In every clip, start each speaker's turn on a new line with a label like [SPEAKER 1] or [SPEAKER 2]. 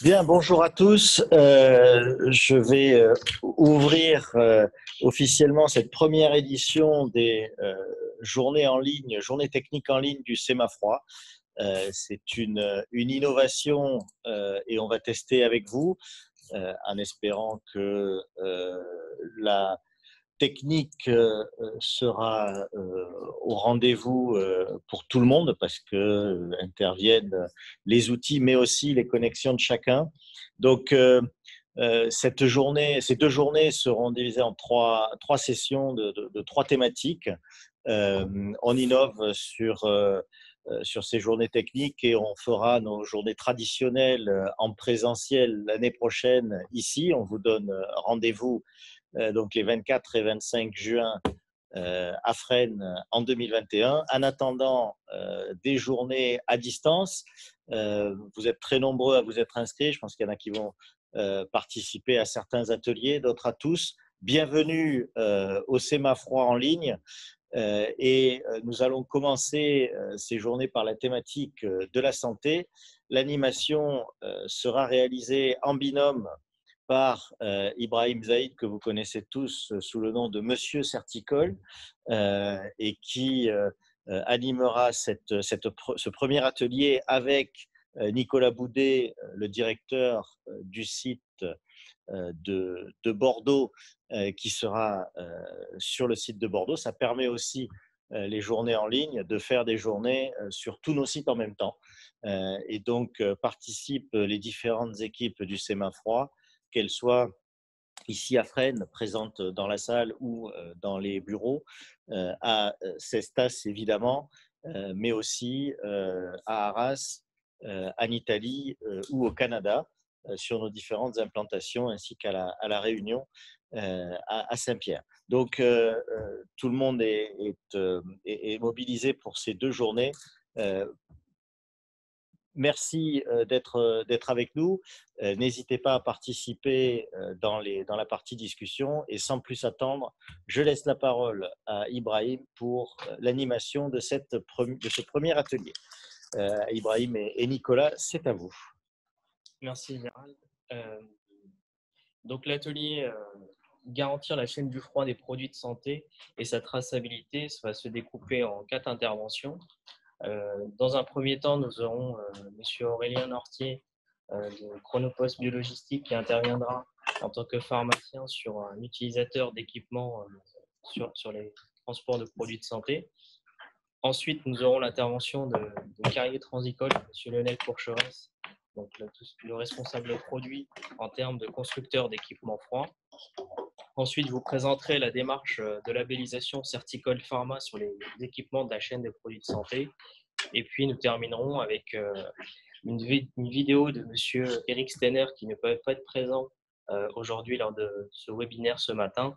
[SPEAKER 1] Bien, bonjour à tous. Je vais ouvrir officiellement cette première édition des journées en ligne, journées techniques en ligne du Sémafroid. C'est une innovation et on va tester avec vous en espérant que la technique sera au rendez-vous pour tout le monde parce que interviennent les outils, mais aussi les connexions de chacun. Donc, ces deux journées seront divisées en trois sessions de trois thématiques. On innove sur ces journées techniques et on fera nos journées traditionnelles en présentiel l'année prochaine ici. On vous donne rendez-vous donc les 24 et 25 juin à Fresnes en 2021. En attendant des journées à distance, vous êtes très nombreux à vous être inscrits. Je pense qu'il y en a qui vont participer à certains ateliers, d'autres à tous. Bienvenue au Sémafroid en ligne. Et nous allons commencer ces journées par la thématique de la santé. L'animation sera réalisée en binôme par Ibrahim Zaïd, que vous connaissez tous sous le nom de Monsieur Certicole, et qui animera ce premier atelier avec Nicolas Boudet, le directeur du site de Bordeaux, qui sera sur le site de Bordeaux. Ça permet aussi les journées en ligne de faire des journées sur tous nos sites en même temps. Et donc participent les différentes équipes du Sémafroid, qu'elles soient ici à Fresnes, présentes dans la salle ou dans les bureaux, à Cestas évidemment, mais aussi à Arras, en Italie ou au Canada, sur nos différentes implantations, ainsi qu'à la Réunion, à Saint-Pierre. Donc tout le monde est mobilisé pour ces deux journées. Merci d'être avec nous. N'hésitez pas à participer dans la partie discussion. Et sans plus attendre, je laisse la parole à Ibrahim pour l'animation de ce premier atelier. Ibrahim et Nicolas, c'est à vous.
[SPEAKER 2] Merci Gérald. Donc l'atelier garantir la chaîne du froid des produits de santé et sa traçabilité, ça va se découper en 4 interventions. Dans un premier temps, nous aurons Monsieur Aurélien Nortier de Chronopost Biologistique qui interviendra en tant que pharmacien sur un utilisateur d'équipement sur les transports de produits de santé. Ensuite, nous aurons l'intervention de Carrier Transicole, Monsieur Lionel Pourcheresse, donc le responsable produit en termes de constructeur d'équipements froids. Ensuite, je vous présenterai la démarche de labellisation Certicole Pharma sur les équipements de la chaîne des produits de santé. Et puis, nous terminerons avec une vidéo de Monsieur Eric Steiner qui ne peut pas être présent aujourd'hui lors de ce webinaire ce matin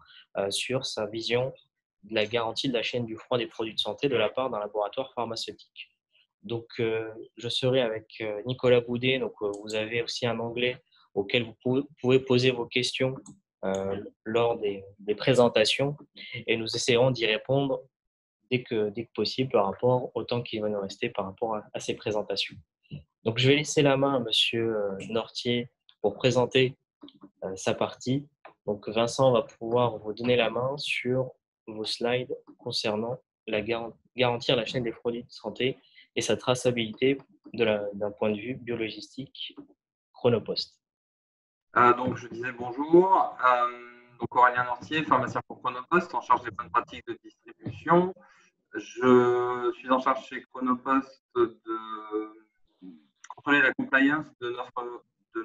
[SPEAKER 2] sur sa vision de la garantie de la chaîne du froid des produits de santé de la part d'un laboratoire pharmaceutique. Donc, je serai avec Nicolas Boudet. Donc, vous avez aussi un onglet auquel vous pouvez poser vos questions lors des présentations et nous essaierons d'y répondre dès que possible par rapport au temps qui va nous rester par rapport à ces présentations. Donc, je vais laisser la main à Monsieur Nortier pour présenter sa partie. Donc, Vincent va pouvoir vous donner la main sur vos slides concernant garantir la chaîne des produits de santé et sa traçabilité d'un point de vue biologistique Chronopost.
[SPEAKER 3] Donc, je disais bonjour. Donc, Aurélien Nortier, pharmacien pour Chronopost, en charge des bonnes pratiques de distribution. Je suis en charge chez Chronopost de contrôler la compliance de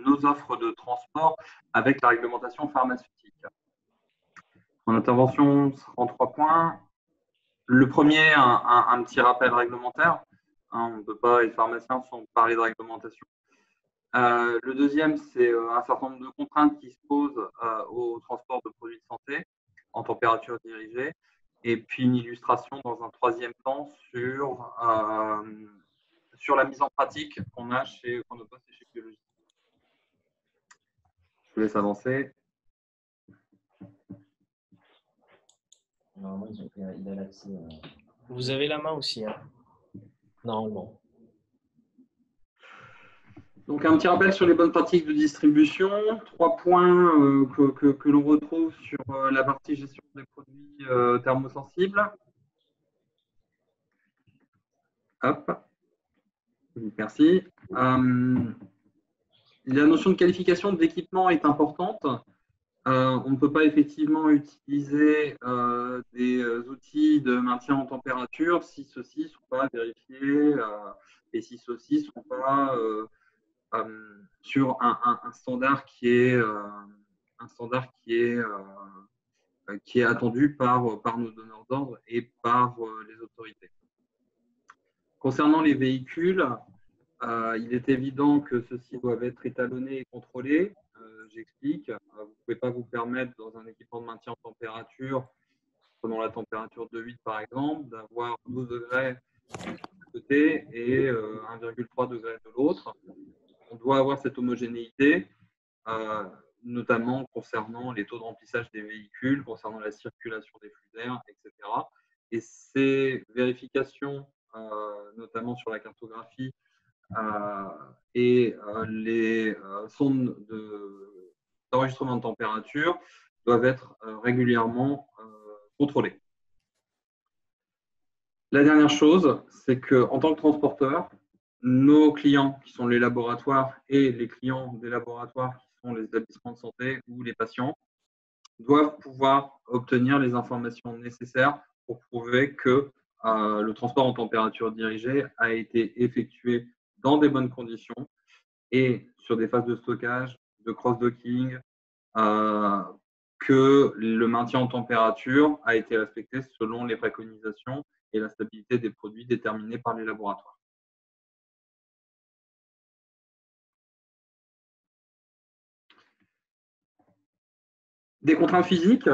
[SPEAKER 3] nos offres de transport avec la réglementation pharmaceutique. Mon intervention sera en 3 points. Le premier, un petit rappel réglementaire. On ne peut pas être pharmacien sans parler de réglementation. Le deuxième, c'est un certain nombre de contraintes qui se posent au transport de produits de santé en température dirigée. Et puis une illustration dans un troisième temps sur la mise en pratique qu'on a chez Chronopost et chez Biologistique. Je vous laisse avancer.
[SPEAKER 2] Normalement, il a l'accès. Vous avez la main aussi, hein, normalement.
[SPEAKER 3] Donc, un petit rappel sur les bonnes pratiques de distribution. 3 points que l'on retrouve sur la partie gestion des produits thermosensibles. Hop. Merci. La notion de qualification d'équipement est importante. On ne peut pas effectivement utiliser des outils de maintien en température si ceux-ci ne sont pas vérifiés et si ceux-ci ne sont pas sur un standard qui est attendu par nos donneurs d'ordre et par les autorités. Concernant les véhicules, il est évident que ceux-ci doivent être étalonnés et contrôlés. J'explique. Vous ne pouvez pas vous permettre, dans un équipement de maintien en température, prenons la température de 8 par exemple, d'avoir 12 degrés d'un côté et 1,3 degré de l'autre. On doit avoir cette homogénéité, notamment concernant les taux de remplissage des véhicules, concernant la circulation des flux d'air, etc. Et ces vérifications, notamment sur la cartographie, et les sondes d'enregistrement de température doivent être régulièrement contrôlées. La dernière chose, c'est qu'en tant que transporteur, nos clients, qui sont les laboratoires, et les clients des laboratoires, qui sont les établissements de santé ou les patients, doivent pouvoir obtenir les informations nécessaires pour prouver que le transport en température dirigée a été effectué dans des bonnes conditions et sur des phases de stockage, de cross-docking, que le maintien en température a été respecté selon les préconisations et la stabilité des produits déterminés par les laboratoires. Des contraintes physiques,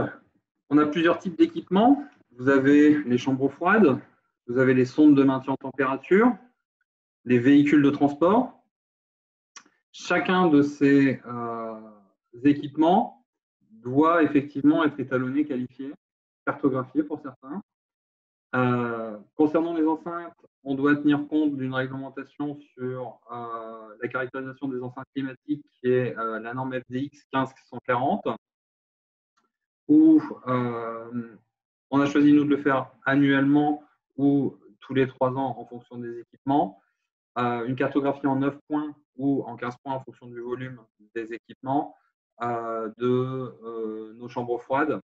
[SPEAKER 3] on a plusieurs types d'équipements. Vous avez les chambres froides, vous avez les sondes de maintien en température, les véhicules de transport. Chacun de ces équipements doit effectivement être étalonné, qualifié, cartographié pour certains. Concernant les enceintes, on doit tenir compte d'une réglementation sur la caractérisation des enceintes climatiques qui est la norme FDX 15140, où on a choisi nous de le faire annuellement ou tous les 3 ans en fonction des équipements. Une cartographie en 9 points ou en 15 points en fonction du volume des équipements de nos chambres froides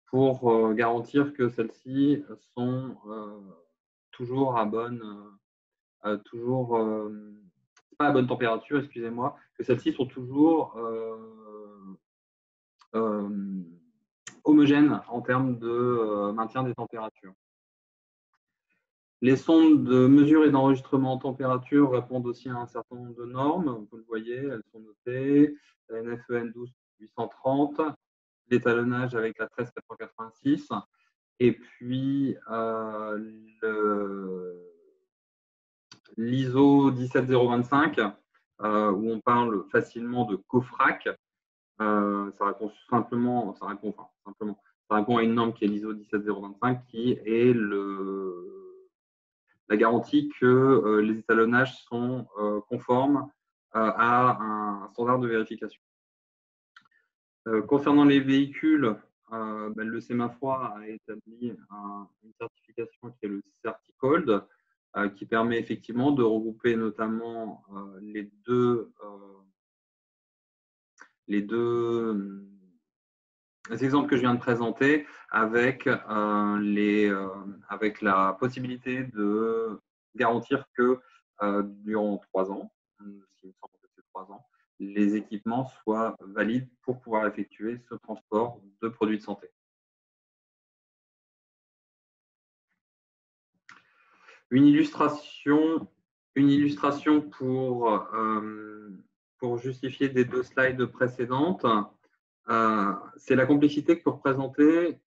[SPEAKER 3] pour garantir que celles-ci sont toujours à bonne pas à bonne température, excusez-moi, que celles-ci sont toujours homogènes en termes de maintien des températures. Les sondes de mesure et d'enregistrement en température répondent aussi à un certain nombre de normes. Vous le voyez, elles sont notées. La NFEN 12830, l'étalonnage avec la 13486, et puis l'ISO 17025, où on parle facilement de COFRAC. Ça répond à une norme qui est l'ISO 17025, qui est la garantie que les étalonnages sont conformes à un standard de vérification. Concernant les véhicules, le Sémafroid a établi une certification qui est le Certicold, qui permet effectivement de regrouper notamment les deux exemples que je viens de présenter avec la possibilité de garantir que durant 3 ans, s'il me semble que c'est 3 ans, les équipements soient valides pour pouvoir effectuer ce transport de produits de santé. Une illustration pour justifier des 2 slides précédentes. C'est la complexité que peut représenter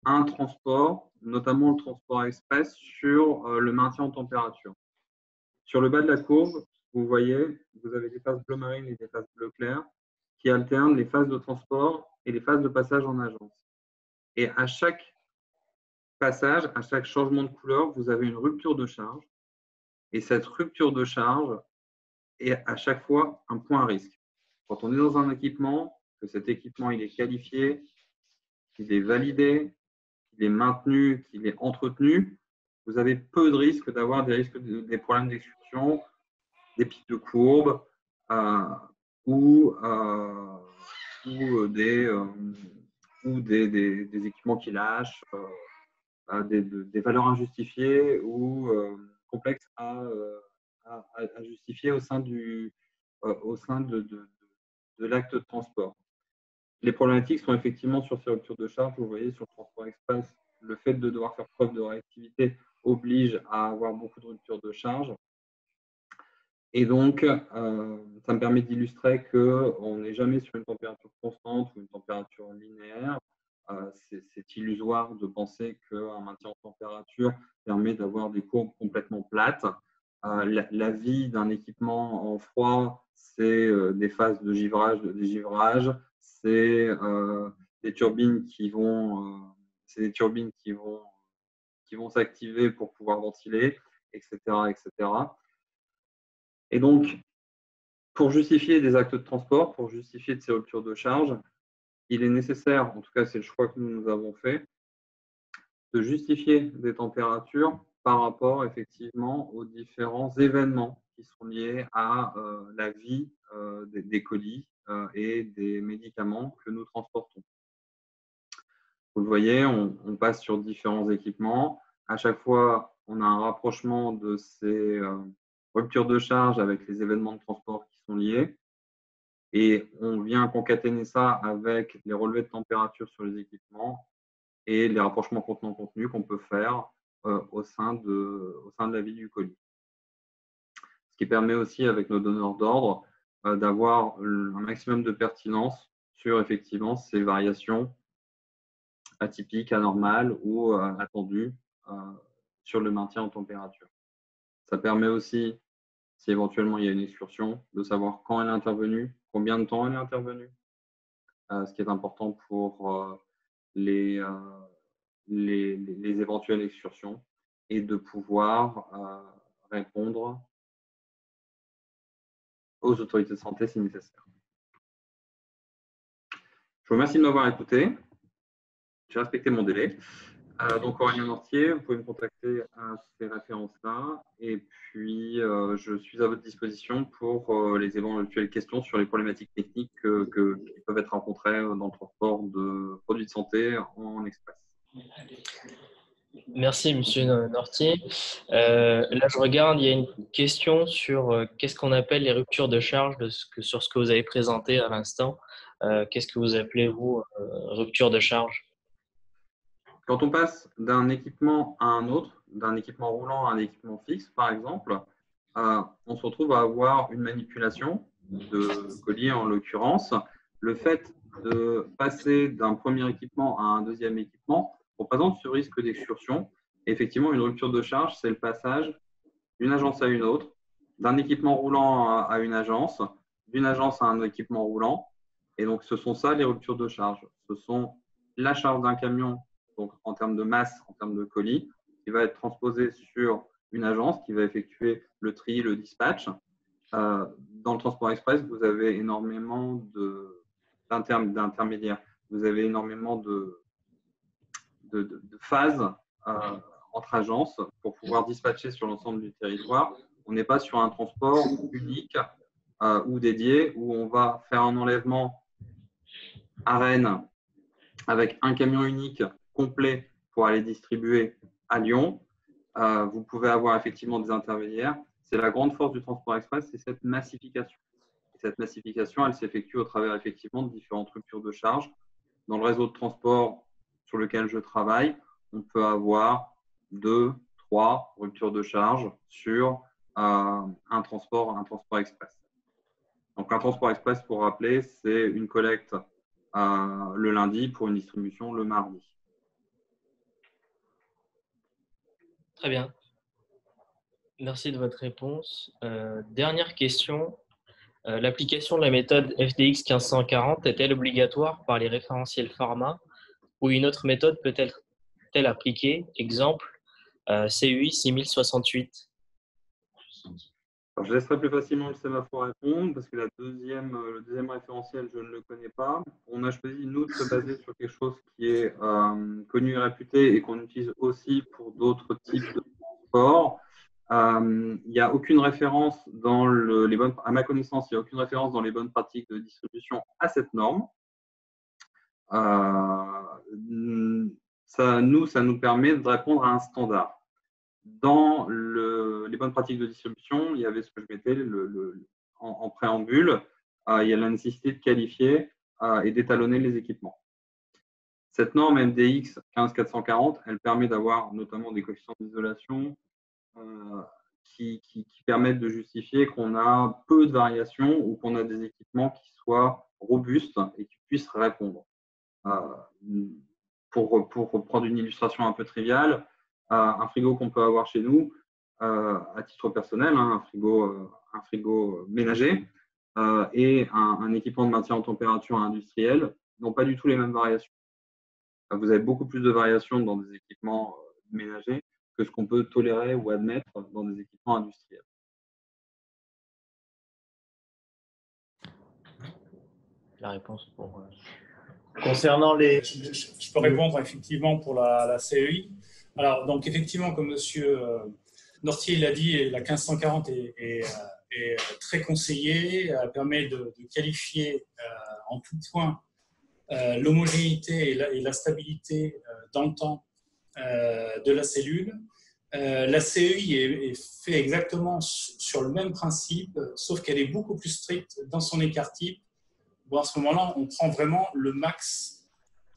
[SPEAKER 3] un transport, notamment le transport express, sur le maintien en température. Sur le bas de la courbe, vous voyez, vous avez des phases bleu marine et des phases bleu clair qui alternent les phases de transport et les phases de passage en agence. Et à chaque passage, à chaque changement de couleur, vous avez une rupture de charge. Et cette rupture de charge est à chaque fois un point à risque. Quand on est dans un équipement, que cet équipement il est qualifié, qu'il est validé, qu'il est maintenu, qu'il est entretenu, vous avez peu de risques d'avoir des problèmes d'excursion, des pics de courbe ou des équipements qui lâchent, des valeurs injustifiées ou complexes à justifier au sein de l'acte de transport. Les problématiques sont effectivement sur ces ruptures de charge. Vous voyez, sur le transport express, le fait de devoir faire preuve de réactivité oblige à avoir beaucoup de ruptures de charge. Et donc, ça me permet d'illustrer qu'on n'est jamais sur une température constante ou une température linéaire. C'est illusoire de penser qu'un maintien en température permet d'avoir des courbes complètement plates. La vie d'un équipement en froid, c'est des phases de givrage, de dégivrage, c'est des turbines qui vont s'activer pour pouvoir ventiler, etc., etc. Et donc, pour justifier des actes de transport, pour justifier de ces ruptures de charge, il est nécessaire, en tout cas c'est le choix que nous avons fait, de justifier des températures par rapport effectivement aux différents événements qui sont liés à la vie des colis et des médicaments que nous transportons. Vous le voyez, on passe sur différents équipements. À chaque fois, on a un rapprochement de ces ruptures de charge avec les événements de transport qui sont liés. Et on vient concaténer ça avec les relevés de température sur les équipements et les rapprochements contenant-contenu qu'on peut faire au sein de la vie du colis. Ce qui permet aussi, avec nos donneurs d'ordre, d'avoir un maximum de pertinence sur effectivement ces variations atypiques, anormales ou attendues sur le maintien en température. Ça permet aussi, si éventuellement il y a une excursion, de savoir quand elle est intervenue, combien de temps elle est intervenue, ce qui est important pour les éventuelles excursions et de pouvoir répondre aux autorités de santé si nécessaire. Je vous remercie de m'avoir écouté. J'ai respecté mon délai. Donc Aurélien Nortier, vous pouvez me contacter à ces références-là. Et puis, je suis à votre disposition pour les éventuelles questions sur les problématiques techniques qui peuvent être rencontrées dans le transport de produits de santé en express.
[SPEAKER 2] Merci, Monsieur Nortier. Là, je regarde, il y a une question sur qu'est-ce qu'on appelle les ruptures de charge sur ce que vous avez présenté à l'instant. Qu'est-ce que vous appelez, vous, rupture de charge?
[SPEAKER 3] Quand on passe d'un équipement à un autre, d'un équipement roulant à un équipement fixe, par exemple, on se retrouve à avoir une manipulation de colis en l'occurrence. Le fait de passer d'un premier équipement à un deuxième équipement représente ce risque d'excursion. Effectivement, une rupture de charge, c'est le passage d'une agence à une autre, d'un équipement roulant à une agence, d'une agence à un équipement roulant. Et donc, ce sont ça les ruptures de charge. Ce sont la charge d'un camion, donc en termes de masse, en termes de colis, qui va être transposé sur une agence qui va effectuer le tri, le dispatch. Dans le transport express, vous avez énormément d'intermédiaires. Vous avez énormément de phases entre agences pour pouvoir dispatcher sur l'ensemble du territoire. On n'est pas sur un transport unique ou dédié où on va faire un enlèvement à Rennes avec un camion unique complet pour aller distribuer à Lyon. Vous pouvez avoir effectivement des intermédiaires. C'est la grande force du transport express, c'est cette massification. Et cette massification, elle s'effectue au travers effectivement de différentes ruptures de charge. Dans le réseau de transport sur lequel je travaille, on peut avoir 2, 3 ruptures de charge sur un transport express. Donc, un transport express, pour rappeler, c'est une collecte le lundi pour une distribution le mardi.
[SPEAKER 2] Très bien. Merci de votre réponse. Dernière question. L'application de la méthode FDX 1540 est-elle obligatoire par les référentiels pharma ou une autre méthode peut-elle appliquée? Exemple, CUI 6068.
[SPEAKER 3] Alors, je laisserai plus facilement le sémaphore répondre parce que le deuxième référentiel, je ne le connais pas. On a choisi, nous, de se baser sur quelque chose qui est connu et réputé et qu'on utilise aussi pour d'autres types de transports. Il n'y a aucune référence à ma connaissance, il n'y a aucune référence dans les bonnes pratiques de distribution à cette norme. Ça nous permet de répondre à un standard. Dans les bonnes pratiques de distribution, il y avait ce que je mettais en préambule, il y a la nécessité de qualifier et d'étalonner les équipements. Cette norme MDX 15440, elle permet d'avoir notamment des coefficients d'isolation qui permettent de justifier qu'on a peu de variations ou qu'on a des équipements qui soient robustes et qui puissent répondre. Pour prendre une illustration un peu triviale, un frigo qu'on peut avoir chez nous, à titre personnel, un frigo ménager et un équipement de maintien en température industriel n'ont pas du tout les mêmes variations. Vous avez beaucoup plus de variations dans des équipements ménagers que ce qu'on peut tolérer ou admettre dans des équipements industriels.
[SPEAKER 2] La réponse pour…
[SPEAKER 1] Concernant les…
[SPEAKER 4] Je peux répondre effectivement pour la CEI. Alors, donc effectivement, comme Monsieur Nortier l'a dit, la 1540 est très conseillée. Elle permet de qualifier en tout point l'homogénéité et la stabilité dans le temps de la cellule. La CEI est fait exactement sur le même principe, sauf qu'elle est beaucoup plus stricte dans son écart type. Bon, à ce moment-là, on prend vraiment le max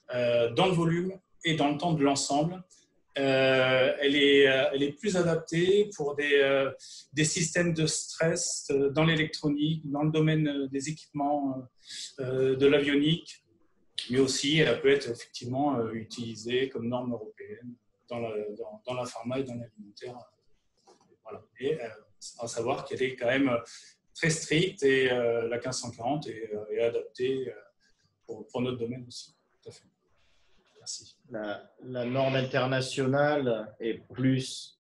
[SPEAKER 4] dans le volume et dans le temps de l'ensemble. Elle est plus adaptée pour des systèmes de stress dans l'électronique, dans le domaine des équipements de l'avionique, mais aussi elle peut être effectivement utilisée comme norme européenne dans la pharma et dans l'alimentaire. Voilà. Et à savoir qu'elle est quand même très stricte et la 1540 est adaptée pour notre domaine aussi. Tout à fait. Merci.
[SPEAKER 1] La norme internationale est plus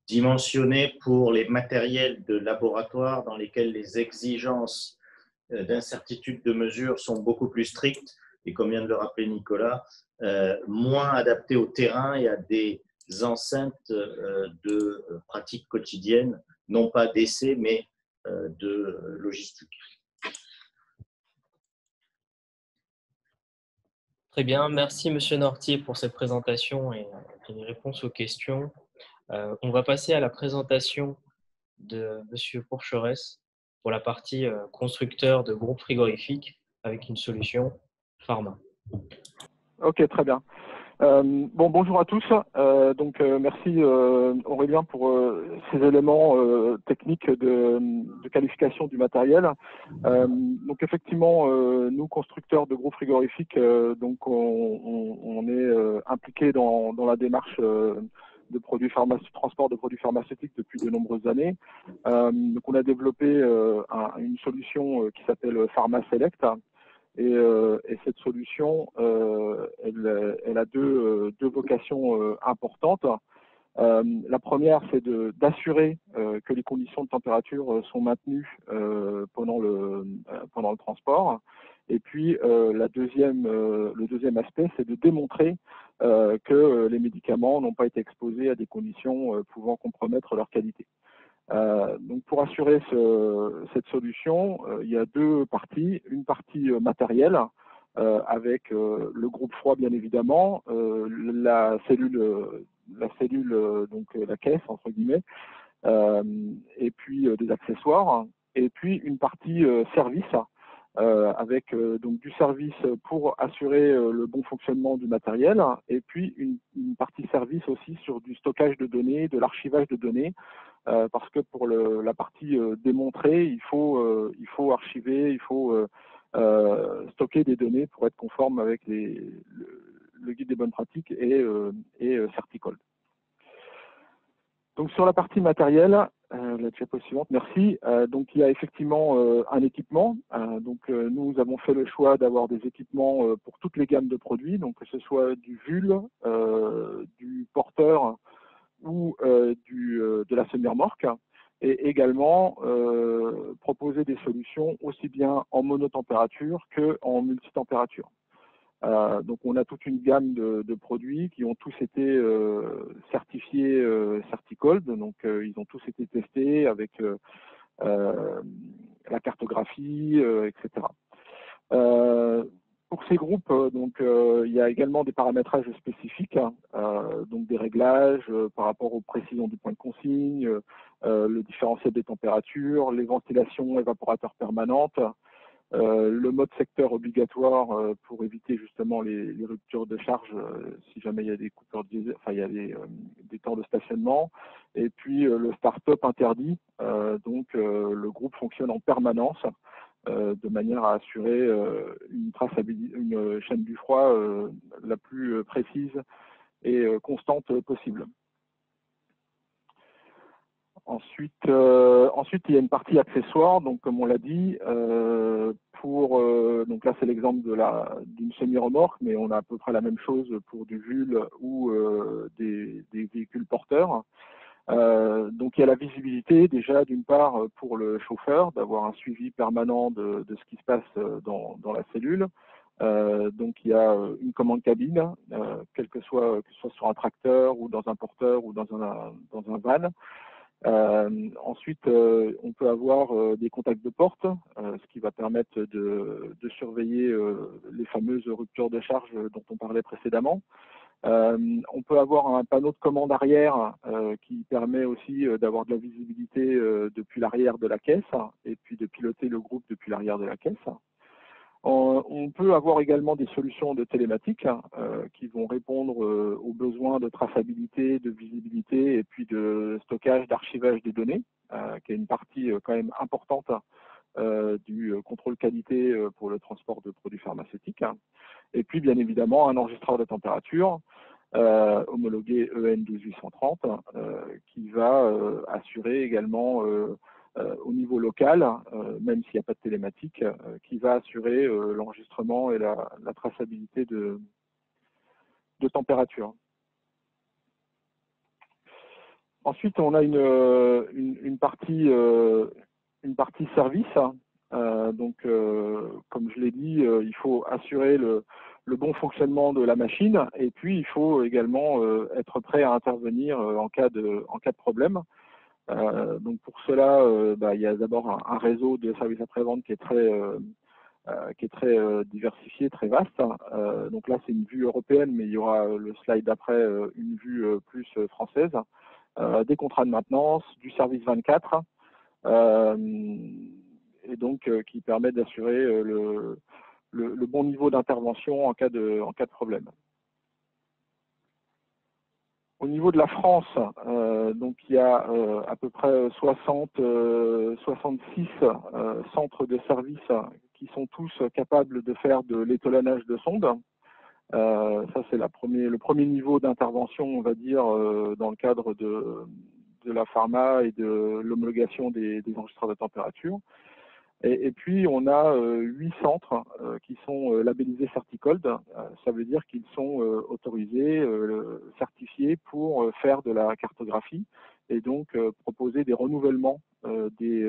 [SPEAKER 1] dimensionnée pour les matériels de laboratoire dans lesquels les exigences d'incertitude de mesure sont beaucoup plus strictes et, comme vient de le rappeler Nicolas, moins adaptées au terrain et à des enceintes de pratiques quotidiennes, non pas d'essais, mais de logistique.
[SPEAKER 2] Très bien, merci Monsieur Nortier pour cette présentation et les réponses aux questions. On va passer à la présentation de Monsieur Pourcheresse pour la partie constructeur de groupes frigorifiques avec une solution pharma.
[SPEAKER 5] Ok, très bien. Bonjour à tous. Merci Aurélien pour ces éléments techniques de qualification du matériel. Donc effectivement, nous constructeurs de groupes frigorifiques, on est impliqués dans la démarche de transport de produits pharmaceutiques depuis de nombreuses années. Donc on a développé une solution qui s'appelle PharmaSelect. Et cette solution, elle a deux vocations importantes. La première, c'est d'assurer que les conditions de température sont maintenues pendant le transport. Et puis, le deuxième aspect, c'est de démontrer que les médicaments n'ont pas été exposés à des conditions pouvant compromettre leur qualité. Donc pour assurer cette solution, il y a deux parties. Une partie matérielle avec le groupe froid bien évidemment, la cellule, donc la caisse entre guillemets, et puis des accessoires, et puis une partie service avec donc du service pour assurer le bon fonctionnement du matériel, et puis une partie service aussi sur du stockage de données, de l'archivage de données. Parce que pour la partie démontrée, il faut archiver, il faut stocker des données pour être conforme avec le guide des bonnes pratiques et Certicold. Donc sur la partie matérielle, la diapo suivante, merci. Donc il y a effectivement un équipement. Nous avons fait le choix d'avoir des équipements pour toutes les gammes de produits, donc que ce soit du VUL, du porteur ou de la semi-remorque. et également proposer des solutions aussi bien en monotempérature qu'en multitempérature. Donc on a toute une gamme de produits qui ont tous été certifiés CertiCold, donc ils ont tous été testés avec la cartographie, etc. Pour ces groupes, il y a également des paramétrages spécifiques, donc des réglages par rapport aux précisions du point de consigne, le différentiel des températures, les ventilations évaporateurs permanentes, le mode secteur obligatoire pour éviter justement les ruptures de charge si jamais il y a des coupures de diesel, enfin il y a des temps de stationnement, et puis le start-up interdit, donc le groupe fonctionne en permanence de manière à assurer une traçabilité, une chaîne du froid la plus précise et constante possible. Ensuite, il y a une partie accessoire, donc comme on l'a dit, donc là c'est l'exemple d'une semi-remorque, mais on a à peu près la même chose pour du VUL ou des véhicules porteurs. Donc il y a la visibilité déjà d'une part pour le chauffeur, d'avoir un suivi permanent de ce qui se passe dans la cellule. Donc il y a une commande cabine, que ce soit sur un tracteur ou dans un porteur ou dans un van. Ensuite, on peut avoir des contacts de porte, ce qui va permettre de surveiller les fameuses ruptures de charge dont on parlait précédemment. On peut avoir un panneau de commande arrière qui permet aussi d'avoir de la visibilité depuis l'arrière de la caisse et puis de piloter le groupe depuis l'arrière de la caisse. On peut avoir également des solutions de télématique qui vont répondre aux besoins de traçabilité, de visibilité et puis de stockage, d'archivage des données, qui est une partie quand même importante du contrôle qualité pour le transport de produits pharmaceutiques. Et puis bien évidemment un enregistreur de température homologué EN 12830 qui va assurer également au niveau local, même s'il n'y a pas de télématique, qui va assurer l'enregistrement et la traçabilité de température. Ensuite, on a une partie service. Donc, comme je l'ai dit, il faut assurer le bon fonctionnement de la machine et puis il faut également être prêt à intervenir en cas de problème. Donc pour cela, il y a d'abord un réseau de services après-vente qui est très diversifié, très vaste. Donc là, c'est une vue européenne, mais il y aura le slide d'après une vue plus française. Des contrats de maintenance, du service 24, et donc qui permet d'assurer le bon niveau d'intervention en cas de problème. Au niveau de la France, donc il y a à peu près 66 centres de services qui sont tous capables de faire de l'étalonnage de sondes. Ça, c'est le premier niveau d'intervention, on va dire, dans le cadre de la pharma et de l'homologation des enregistreurs de température. Et puis, on a 8 centres qui sont labellisés CertiCold. Ça veut dire qu'ils sont autorisés, certifiés pour faire de la cartographie et donc proposer des renouvellements des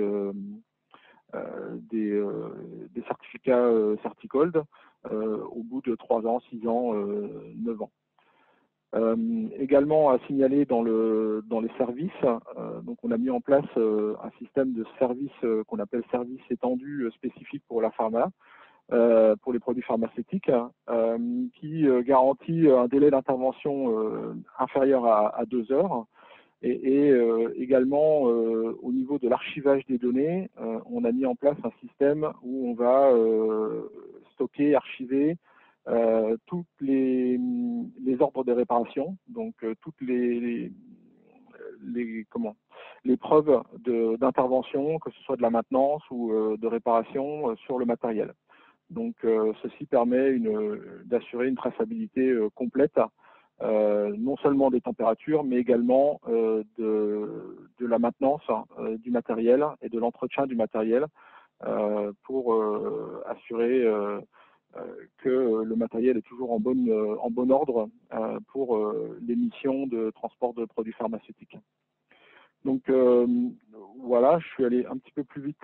[SPEAKER 5] certificats CertiCold au bout de 3 ans, 6 ans, 9 ans. Également à signaler dans les services, donc on a mis en place un système de service qu'on appelle service étendu spécifique pour la pharma, pour les produits pharmaceutiques, qui garantit un délai d'intervention inférieur à 2 heures. Et également au niveau de l'archivage des données, on a mis en place un système où on va stocker, archiver tous les ordres de réparation, donc toutes les preuves d'intervention, que ce soit de la maintenance ou de réparation sur le matériel. Donc ceci permet d'assurer une traçabilité complète, non seulement des températures, mais également de la maintenance du matériel et de l'entretien du matériel pour assurer que le matériel est toujours en bon ordre pour les missions de transport de produits pharmaceutiques. Donc voilà, je suis allé un petit peu plus vite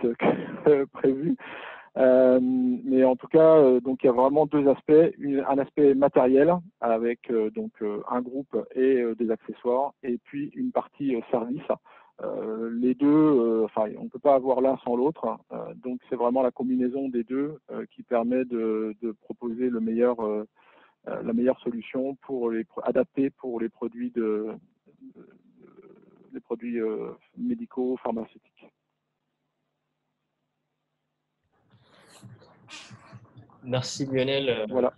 [SPEAKER 5] que prévu. Mais en tout cas, donc il y a vraiment deux aspects, un aspect matériel avec donc un groupe et des accessoires, et puis une partie service. Les deux, enfin, on ne peut pas avoir l'un sans l'autre. Donc c'est vraiment la combinaison des deux qui permet de proposer la meilleure solution pour adaptée pour les produits les produits médicaux, pharmaceutiques.
[SPEAKER 2] Merci Lionel
[SPEAKER 5] Voilà.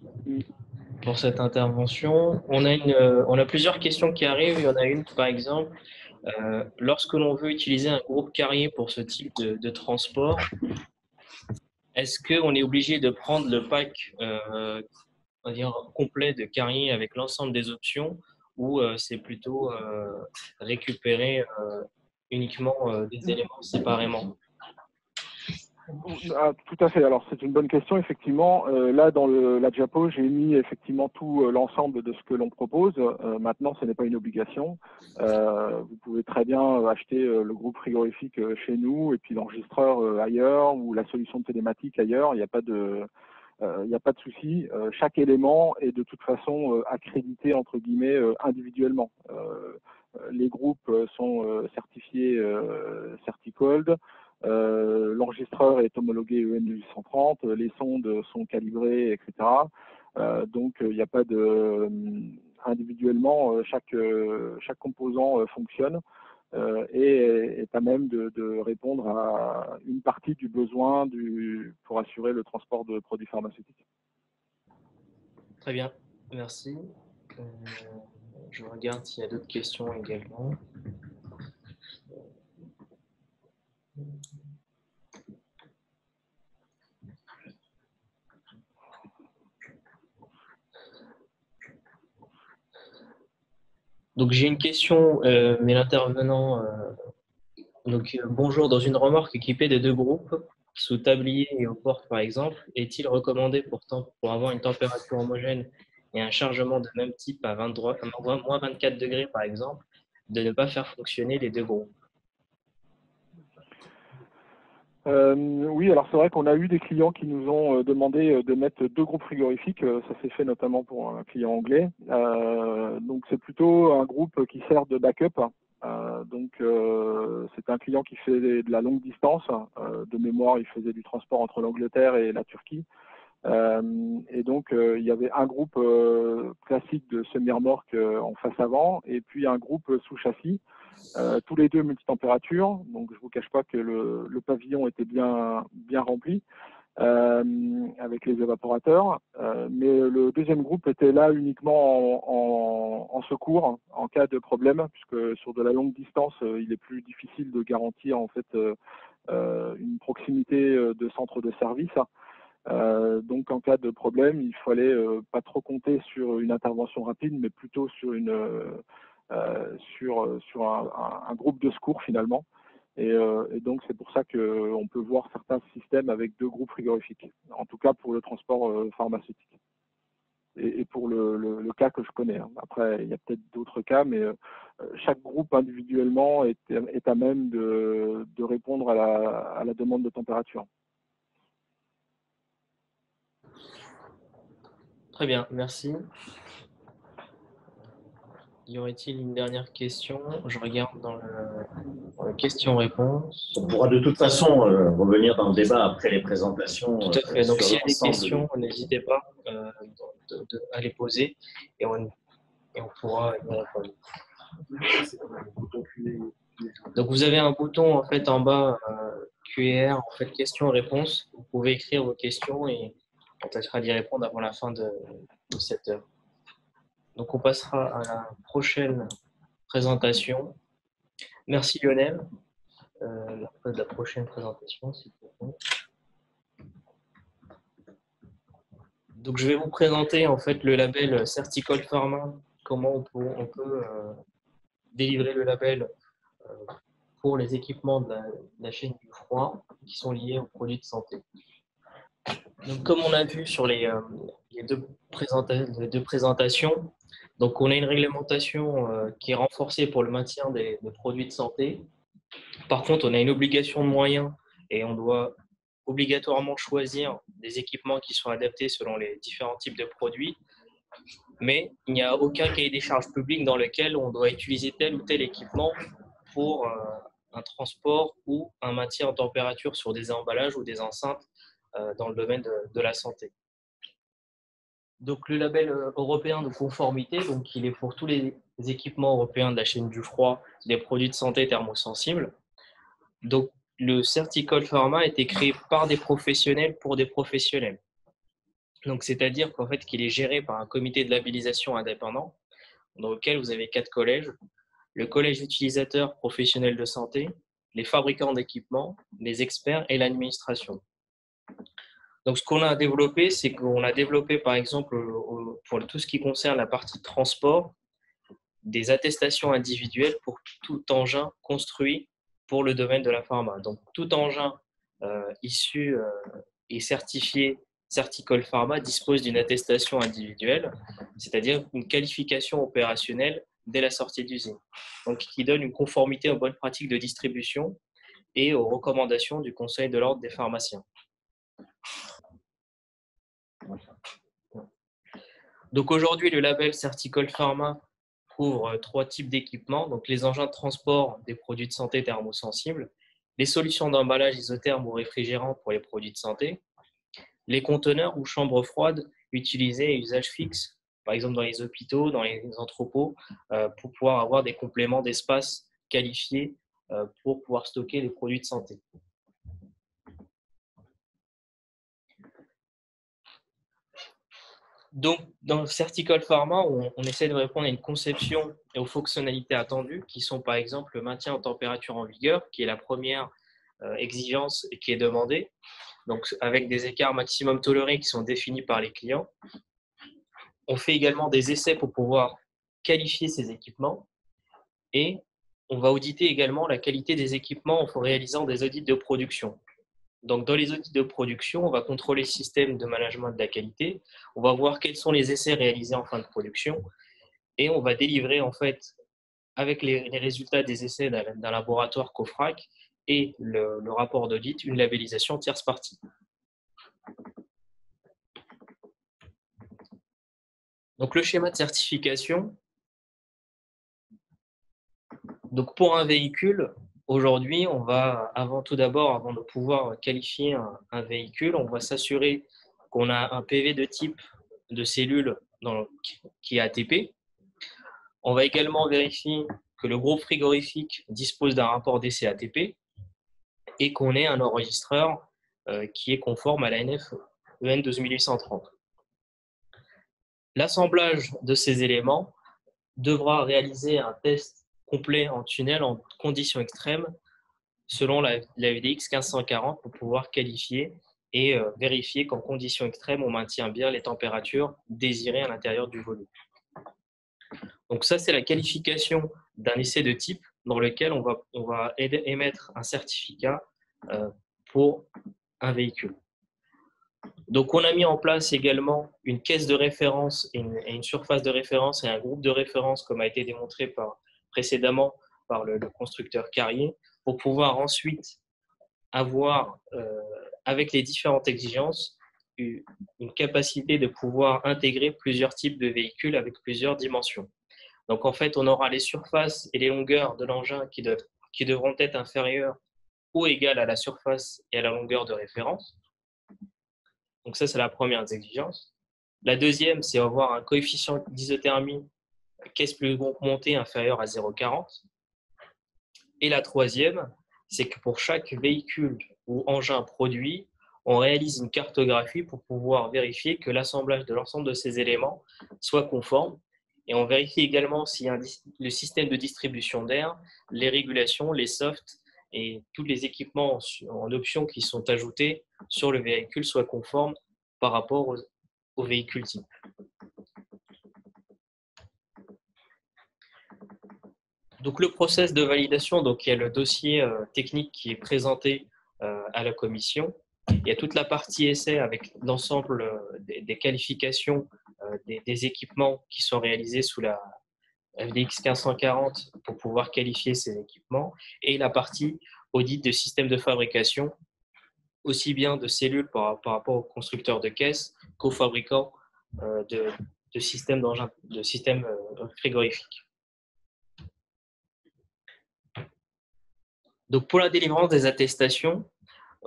[SPEAKER 2] pour cette intervention. On a plusieurs questions qui arrivent. Il y en a une par exemple. Lorsque l'on veut utiliser un groupe carrier pour ce type de transport, est-ce qu'on est obligé de prendre le pack on va dire, complet de carrier avec l'ensemble des options, ou c'est plutôt récupérer uniquement des éléments séparément?
[SPEAKER 5] Ah, tout à fait. Alors c'est une bonne question effectivement. Là dans la diapo, j'ai mis effectivement tout l'ensemble de ce que l'on propose. Maintenant, ce n'est pas une obligation. Vous pouvez très bien acheter le groupe frigorifique chez nous et puis l'enregistreur ailleurs ou la solution de télématique ailleurs. Il n'y a pas de souci. Chaque élément est de toute façon accrédité entre guillemets individuellement. Les groupes sont certifiés Certicold. L'enregistreur est homologué EN 1830, les sondes sont calibrées, etc. Donc il n'y a pas de individuellement chaque composant fonctionne et est à même de répondre à une partie du besoin pour assurer le transport de produits pharmaceutiques.
[SPEAKER 2] Très bien, merci. Je regarde s'il y a d'autres questions également. Donc j'ai une question, mais l'intervenant, bonjour, dans une remorque équipée de 2 groupes, sous tablier et aux portes par exemple, est-il recommandé pourtant pour avoir une température homogène et un chargement de même type à moins 24 degrés par exemple, de ne pas faire fonctionner les 2 groupes?
[SPEAKER 5] Oui, alors c'est vrai qu'on a eu des clients qui nous ont demandé de mettre 2 groupes frigorifiques. Ça s'est fait notamment pour un client anglais. Donc c'est plutôt un groupe qui sert de backup. C'est un client qui fait de la longue distance. De mémoire, il faisait du transport entre l'Angleterre et la Turquie. Et donc il y avait un groupe classique de semi-remorque en face avant et puis un groupe sous châssis. Tous les deux multitempérature, donc je vous cache pas que le pavillon était bien rempli avec les évaporateurs, mais le deuxième groupe était là uniquement en secours en cas de problème, puisque sur de la longue distance, il est plus difficile de garantir en fait une proximité de centre de service. Donc en cas de problème, il fallait pas trop compter sur une intervention rapide, mais plutôt sur sur un groupe de secours finalement. Et donc c'est pour ça qu'on peut voir certains systèmes avec 2 groupes frigorifiques, en tout cas pour le transport pharmaceutique. Et pour le cas que je connais. Après, il y a peut-être d'autres cas, mais chaque groupe individuellement est à même de répondre à la demande de température.
[SPEAKER 2] Très bien, merci. Y aurait-il une dernière question? Je regarde dans le question-réponse.
[SPEAKER 1] On pourra de toute façon revenir dans le débat après les présentations.
[SPEAKER 2] Tout à fait. Donc, s'il y a des
[SPEAKER 1] l'ensemble
[SPEAKER 2] questions, n'hésitez pas à les poser et on pourra y répondre. Donc, vous avez un bouton en fait en bas QR, en fait questions-réponses. Vous pouvez écrire vos questions et on tâchera d'y répondre avant la fin de cette heure. Donc, on passera à la prochaine présentation. Merci Lionel. La prochaine présentation, s'il vous plaît. Donc, je vais vous présenter en fait le label Certicold Pharma, comment on peut délivrer le label pour les équipements de la chaîne du froid qui sont liés aux produits de santé. Donc, comme on a vu sur les deux présentations, Donc, on a une réglementation qui est renforcée pour le maintien des produits de santé. Par contre, on a une obligation de moyens et on doit obligatoirement choisir des équipements qui sont adaptés selon les différents types de produits. Mais il n'y a aucun cahier des charges public dans lequel on doit utiliser tel ou tel équipement pour un transport ou un maintien en température sur des emballages ou des enceintes dans le domaine de la santé. Donc, le label européen de conformité, donc, il est pour tous les équipements européens de la chaîne du froid, des produits de santé thermosensibles. Donc, le Certicold Pharma a été créé par des professionnels pour des professionnels. Donc, c'est-à-dire qu'en fait, qu'il est géré par un comité de labellisation indépendant, dans lequel vous avez 4 collèges: le collège utilisateur professionnel de santé, les fabricants d'équipements, les experts et l'administration. Donc, ce qu'on a développé, c'est qu'on a développé, par exemple, pour tout ce qui concerne la partie transport, des attestations individuelles pour tout engin construit pour le domaine de la pharma. Donc, tout engin issu et certifié Certicold Pharma dispose d'une attestation individuelle, c'est-à-dire une qualification opérationnelle dès la sortie d'usine, donc qui donne une conformité aux bonnes pratiques de distribution et aux recommandations du Conseil de l'ordre des pharmaciens. Donc aujourd'hui, le label Certicold Pharma couvre 3 types d'équipements, donc les engins de transport des produits de santé thermosensibles, les solutions d'emballage isotherme ou réfrigérant pour les produits de santé, les conteneurs ou chambres froides utilisées à usage fixe, par exemple dans les hôpitaux, dans les entrepôts, pour pouvoir avoir des compléments d'espace qualifiés pour pouvoir stocker les produits de santé. Donc, dans Certicold Pharma, on essaie de répondre à une conception et aux fonctionnalités attendues, qui sont par exemple le maintien en température en vigueur, qui est la première exigence qui est demandée, donc avec des écarts maximum tolérés qui sont définis par les clients. On fait également des essais pour pouvoir qualifier ces équipements et on va auditer également la qualité des équipements en réalisant des audits de production. Donc, dans les audits de production, on va contrôler le système de management de la qualité, on va voir quels sont les essais réalisés en fin de production et on va délivrer en fait, avec les résultats des essais d'un laboratoire COFRAC et le rapport d'audit, une labellisation tierce partie. Donc, le schéma de certification. Donc, pour un véhicule, aujourd'hui, on va, avant de pouvoir qualifier un véhicule, on va s'assurer qu'on a un PV de type de cellule qui est ATP. On va également vérifier que le groupe frigorifique dispose d'un rapport d'essai ATP et qu'on ait un enregistreur qui est conforme à la NF EN 12830. L'assemblage de ces éléments devra réaliser un test complet en tunnel en conditions extrêmes selon la VDX 1540 pour pouvoir qualifier et vérifier qu'en conditions extrêmes, on maintient bien les températures désirées à l'intérieur du volume. Donc ça, c'est la qualification d'un essai de type dans lequel on va émettre un certificat pour un véhicule. Donc, on a mis en place également une caisse de référence et une surface de référence et un groupe de référence, comme a été démontré précédemment par le constructeur Carrier, pour pouvoir ensuite avoir, avec les différentes exigences, une capacité de pouvoir intégrer plusieurs types de véhicules avec plusieurs dimensions. Donc, en fait, on aura les surfaces et les longueurs de l'engin qui devront être inférieures ou égales à la surface et à la longueur de référence. Donc ça, c'est la première des exigences. La deuxième, c'est avoir un coefficient d'isothermie caisse plus montée inférieur à 0,40. Et la troisième, c'est que pour chaque véhicule ou engin produit, on réalise une cartographie pour pouvoir vérifier que l'assemblage de l'ensemble de ces éléments soit conforme. Et on vérifie également si le système de distribution d'air, les régulations, les softs et tous les équipements en option qui sont ajoutés sur le véhicule soient conformes par rapport au véhicule type. Donc, le process de validation, donc il y a le dossier technique qui est présenté à la commission. Il y a toute la partie essai avec l'ensemble des qualifications des équipements qui sont réalisés sous la FDX 1540 pour pouvoir qualifier ces équipements, et la partie audit de système de fabrication, aussi bien de cellules par rapport aux constructeurs de caisses qu'aux fabricants de systèmes d'engins, de systèmes frigorifiques. Donc pour la délivrance des attestations,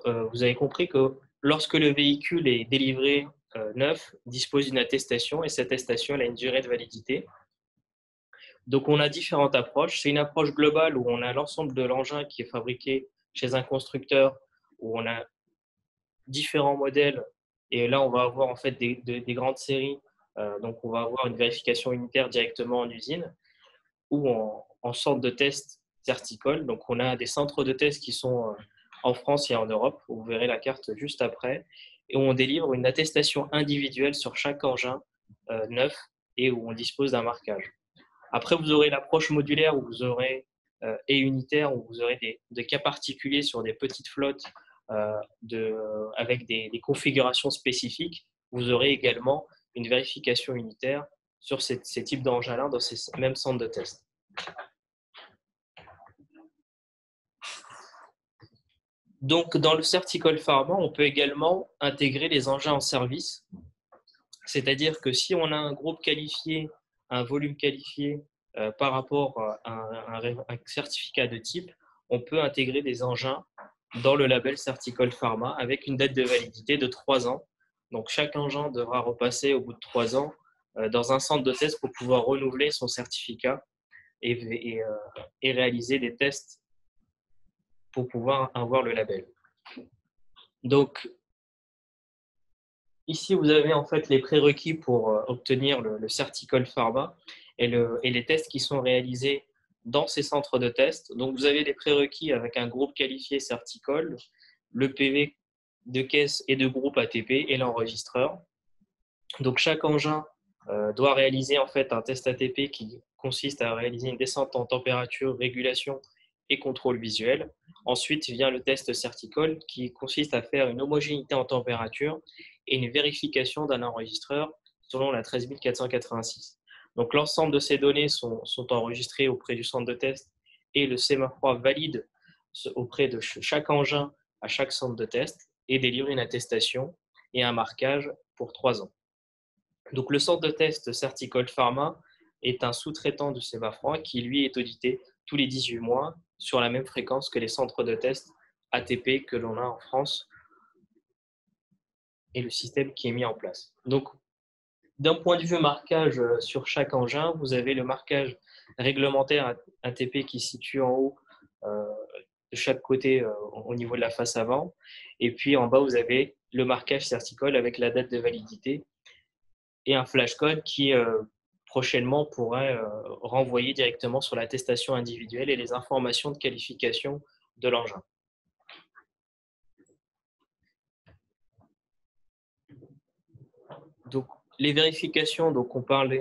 [SPEAKER 2] vous avez compris que lorsque le véhicule est délivré neuf, dispose d'une attestation, et cette attestation elle a une durée de validité. Donc on a différentes approches. C'est une approche globale où on a l'ensemble de l'engin qui est fabriqué chez un constructeur, où on a différents modèles, et là on va avoir en fait des grandes séries, donc on va avoir une vérification unitaire directement en usine ou en centre de test certicole. Donc on a des centres de test qui sont en France et en Europe, vous verrez la carte juste après, et où on délivre une attestation individuelle sur chaque engin neuf et où on dispose d'un marquage. Après, vous aurez l'approche modulaire où vous aurez, et unitaire, où vous aurez des cas particuliers sur des petites flottes avec des configurations spécifiques. Vous aurez également une vérification unitaire sur ces types d'engins-là dans ces mêmes centres de test. Donc, dans le Certicol Pharma, on peut également intégrer les engins en service. C'est-à-dire que si on a un groupe qualifié, un volume qualifié par rapport à un certificat de type, on peut intégrer des engins dans le label Certicol Pharma avec une date de validité de 3 ans. Donc, chaque engin devra repasser au bout de 3 ans dans un centre de test pour pouvoir renouveler son certificat et réaliser des tests pour pouvoir avoir le label. Donc, ici, vous avez en fait les prérequis pour obtenir le Certicol Pharma et les tests qui sont réalisés dans ces centres de test. Donc, vous avez les prérequis avec un groupe qualifié Certicol, le PV de caisse et de groupe ATP et l'enregistreur. Donc, chaque engin doit réaliser en fait un test ATP qui consiste à réaliser une descente en température, régulation et contrôle visuel. Ensuite vient le test Certicol qui consiste à faire une homogénéité en température et une vérification d'un enregistreur selon la 13486. Donc l'ensemble de ces données sont enregistrées auprès du centre de test et le CMA3 valide auprès de chaque engin à chaque centre de test et délivre une attestation et un marquage pour 3 ans. Donc le centre de test Certicol Pharma est un sous-traitant du CMA3 qui lui est audité tous les 18 mois sur la même fréquence que les centres de test ATP que l'on a en France et le système qui est mis en place. Donc, d'un point de vue marquage sur chaque engin, vous avez le marquage réglementaire ATP qui se situe en haut de chaque côté au niveau de la face avant. Et puis en bas, vous avez le marquage Certicol avec la date de validité et un flashcode qui prochainement pourrait renvoyer directement sur l'attestation individuelle et les informations de qualification de l'engin. Donc, les vérifications, donc on parle,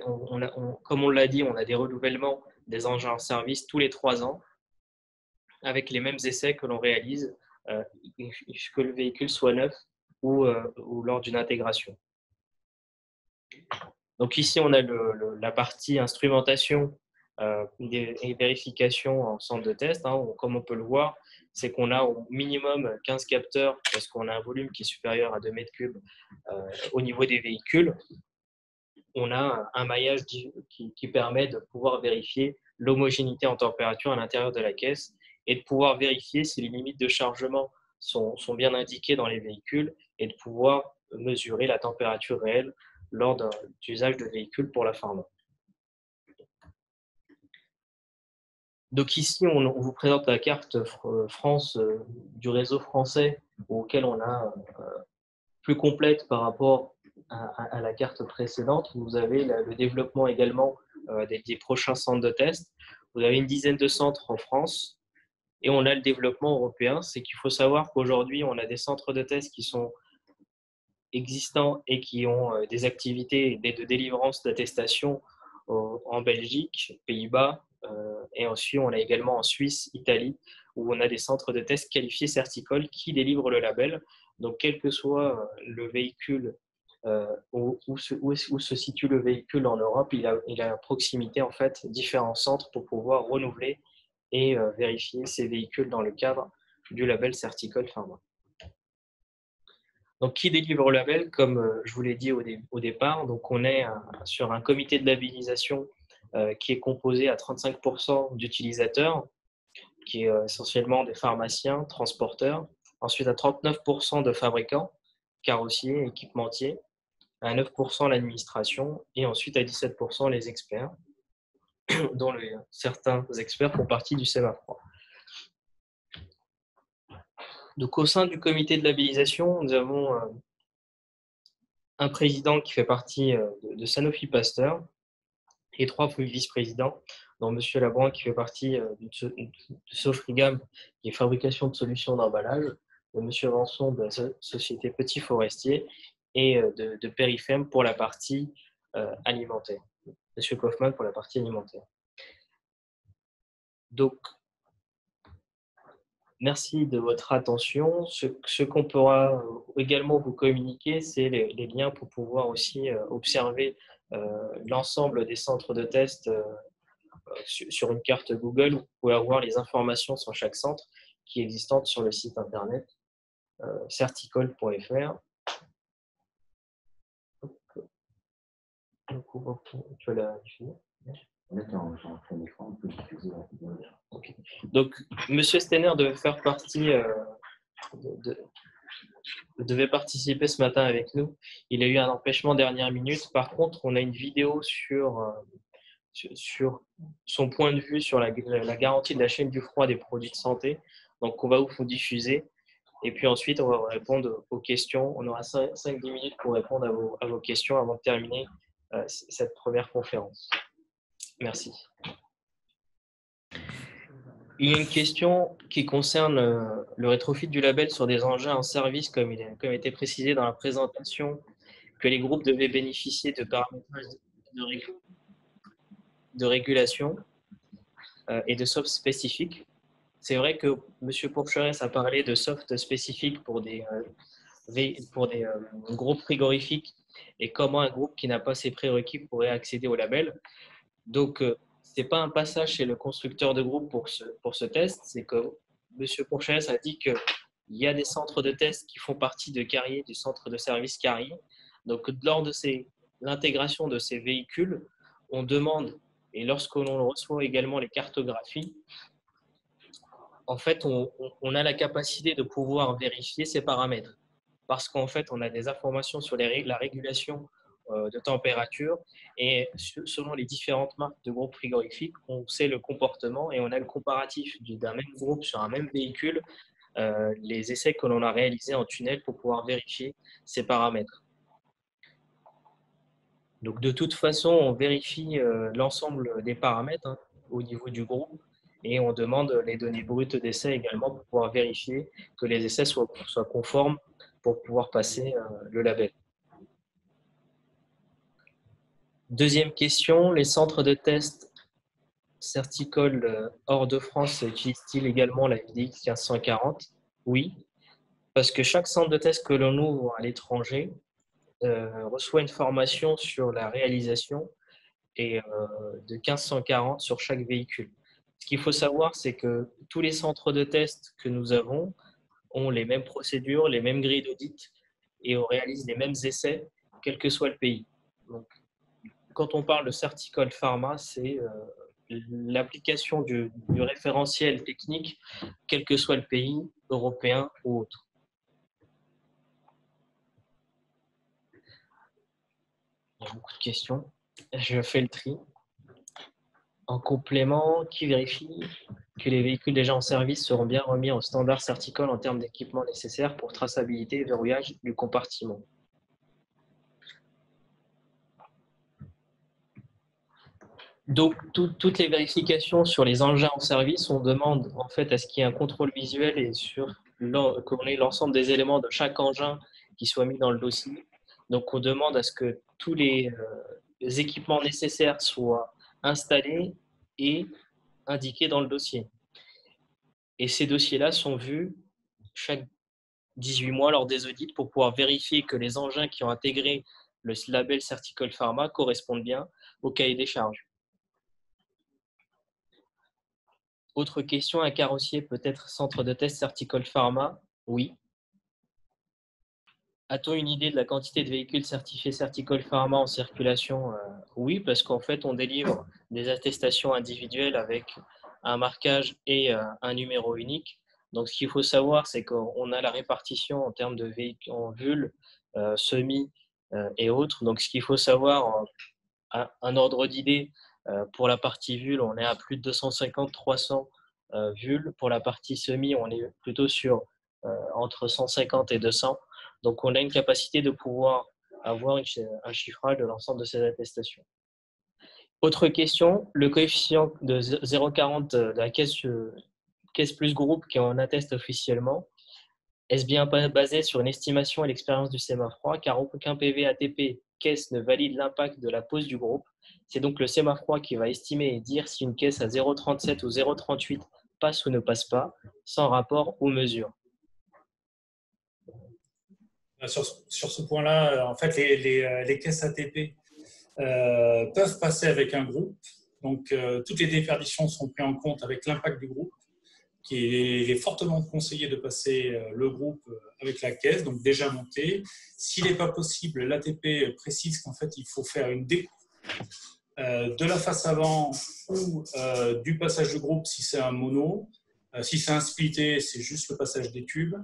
[SPEAKER 2] comme on l'a dit, on a des renouvellements des engins en service tous les 3 ans avec les mêmes essais que l'on réalise, que le véhicule soit neuf ou lors d'une intégration. Donc ici, on a la partie instrumentation et vérification en centre de test. Comme on peut le voir, c'est qu'on a au minimum 15 capteurs parce qu'on a un volume qui est supérieur à 2 mètres cubes au niveau des véhicules. On a un maillage qui permet de pouvoir vérifier l'homogénéité en température à l'intérieur de la caisse et de pouvoir vérifier si les limites de chargement sont bien indiquées dans les véhicules et de pouvoir mesurer la température réelle lors d'usage de véhicules pour la pharma. Donc ici, on vous présente la carte France du réseau français auquel on a plus complète par rapport à la carte précédente. Vous avez le développement également des prochains centres de test. Vous avez une dizaine de centres en France et on a le développement européen. C'est qu'il faut savoir qu'aujourd'hui, on a des centres de test qui sont existants et qui ont des activités de délivrance d'attestation en Belgique, Pays-Bas, Et ensuite, on a également en Suisse, Italie, où on a des centres de tests qualifiés Certicol qui délivrent le label. Donc, quel que soit le véhicule, où se situe le véhicule en Europe, il a à proximité en fait différents centres pour pouvoir renouveler et vérifier ces véhicules dans le cadre du label Certicol Pharma. Donc, qui délivre le label? Comme je vous l'ai dit au départ, donc on est sur un comité de labellisation qui est composé à 35% d'utilisateurs, qui est essentiellement des pharmaciens, transporteurs, ensuite à 39% de fabricants, carrossiers, équipementiers, à 9% l'administration et ensuite à 17% les experts, dont certains experts font partie du CEMA3. Donc, au sein du comité de labellisation, nous avons un président qui fait partie de Sanofi Pasteur et 3 vice-présidents, dont M. Labran qui fait partie de Sofrigam, qui est fabrication de solutions d'emballage, de M. Vanson de la société Petit Forestier et de Perifem pour la partie alimentaire. M. Kaufmann pour la partie alimentaire. Donc, merci de votre attention. Ce qu'on pourra également vous communiquer, c'est les liens pour pouvoir aussi observer l'ensemble des centres de test sur une carte Google. Vous pouvez avoir les informations sur chaque centre qui est existante sur le site internet certicol.fr. Tu vas la diffuser ?
[SPEAKER 6] D'accord, j'ai un écran, on peut diffuser la vidéo.
[SPEAKER 2] Okay. Donc, M. Stenner devait faire partie, devait participer ce matin avec nous. Il a eu un empêchement dernière minute. Par contre, on a une vidéo sur son point de vue sur la garantie de la chaîne du froid des produits de santé. Donc, on va vous diffuser. Et puis ensuite, on va répondre aux questions. On aura 5-10 minutes pour répondre à vos questions avant de terminer cette première conférence. Merci. Il y a une question qui concerne le rétrofit du label sur des engins en service, comme il a été précisé dans la présentation, que les groupes devaient bénéficier de paramétrage de régulation et de soft spécifiques. C'est vrai que M. Pourcheresse a parlé de soft spécifiques pour des groupes frigorifiques et comment un groupe qui n'a pas ces prérequis pourrait accéder au label. Donc, ce n'est pas un passage chez le constructeur de groupe pour ce test, c'est que M. Pourcheresse a dit qu'il y a des centres de test qui font partie de Carrier, du centre de service Carrier. Donc, lors de l'intégration de ces véhicules, on demande, et lorsque l'on reçoit également les cartographies, en fait, on a la capacité de pouvoir vérifier ces paramètres. Parce qu'en fait, on a des informations sur la régulation de température et selon les différentes marques de groupes frigorifiques, on sait le comportement et on a le comparatif d'un même groupe sur un même véhicule, les essais que l'on a réalisés en tunnel pour pouvoir vérifier ces paramètres. Donc, de toute façon, on vérifie l'ensemble des paramètres au niveau du groupe et on demande les données brutes d'essai également pour pouvoir vérifier que les essais soient conformes pour pouvoir passer le label. Deuxième question, les centres de test Certicol hors de France utilisent-ils également la VDX 1540? Oui, parce que chaque centre de test que l'on ouvre à l'étranger reçoit une formation sur la réalisation et de 1540 sur chaque véhicule. Ce qu'il faut savoir, c'est que tous les centres de test que nous avons ont les mêmes procédures, les mêmes grilles d'audit et on réalise les mêmes essais, quel que soit le pays. Donc, quand on parle de Certicol Pharma, c'est l'application du référentiel technique, quel que soit le pays, européen ou autre. Il y a beaucoup de questions. Je fais le tri. En complément, qui vérifie que les véhicules déjà en service seront bien remis au standard Certicol en termes d'équipement nécessaires pour traçabilité et verrouillage du compartiment? Donc, toutes les vérifications sur les engins en service, on demande en fait à ce qu'il y ait un contrôle visuel et qu'on ait l'ensemble des éléments de chaque engin qui soient mis dans le dossier. Donc, on demande à ce que tous les équipements nécessaires soient installés et indiqués dans le dossier. Et ces dossiers-là sont vus chaque 18 mois lors des audits pour pouvoir vérifier que les engins qui ont intégré le label Certicol Pharma correspondent bien au cahier des charges. Autre question, un carrossier peut être centre de test Certicol Pharma? Oui. A-t-on une idée de la quantité de véhicules certifiés Certicol Pharma en circulation? Oui, parce qu'en fait, on délivre des attestations individuelles avec un marquage et un numéro unique. Donc, ce qu'il faut savoir, c'est qu'on a la répartition en termes de véhicules en VUL, semi et autres. Donc, ce qu'il faut savoir, un ordre d'idée, pour la partie VUL, on est à plus de 250-300 VUL. Pour la partie semi, on est plutôt sur entre 150 et 200. Donc, on a une capacité de pouvoir avoir un chiffrage de l'ensemble de ces attestations. Autre question, le coefficient de 0,40 de la caisse plus groupe qui en atteste officiellement, est-ce bien basé sur une estimation et l'expérience du SEMAFROID, car aucun PV ATP caisse ne valide l'impact de la pose du groupe. C'est donc le SEMAFROID qui va estimer et dire si une caisse à 0,37 ou 0,38 passe ou ne passe pas, sans rapport aux mesures.
[SPEAKER 4] Sur ce point-là, en fait, les caisses ATP peuvent passer avec un groupe. Donc, toutes les déperditions sont prises en compte avec l'impact du groupe, qui est fortement conseillé de passer le groupe avec la caisse, donc déjà monté. S'il n'est pas possible, l'ATP précise qu'en fait, il faut faire une découpe de la face avant ou du passage du groupe si c'est un mono. Si c'est un splitté, c'est juste le passage des tubes.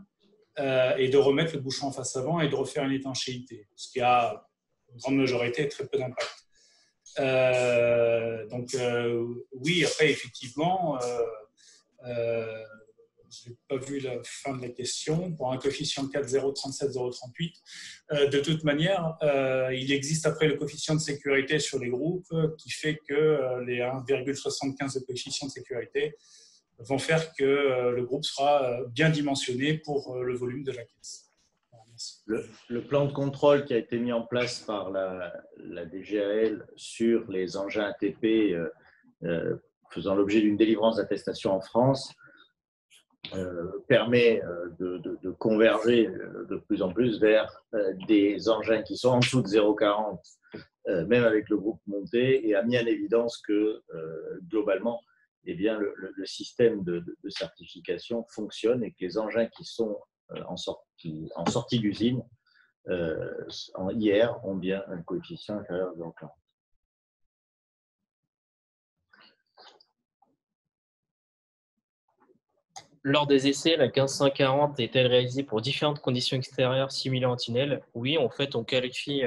[SPEAKER 4] Et de remettre le bouchon en face avant et de refaire une étanchéité, ce qui a une grande majorité très peu d'impact. Oui, après, effectivement, je n'ai pas vu la fin de la question. Pour un coefficient 4, 0,37, 0,38, de toute manière, il existe après le coefficient de sécurité sur les groupes qui fait que les 1,75 de coefficient de sécurité vont faire que le groupe sera bien dimensionné pour le volume de la caisse.
[SPEAKER 1] Le plan de contrôle qui a été mis en place par la DGAL sur les engins ATP faisant l'objet d'une délivrance d'attestation en France permet de converger de plus en plus vers des engins qui sont en dessous de 0,40, même avec le groupe monté, et a mis en évidence que globalement, eh bien, le système de certification fonctionne et que les engins qui sont en sortie d'usine en IR ont bien un coefficient inférieur à 0,40.
[SPEAKER 2] Lors des essais, la 1540 est-elle réalisée pour différentes conditions extérieures simulant un tunnel? Oui, en fait, on qualifie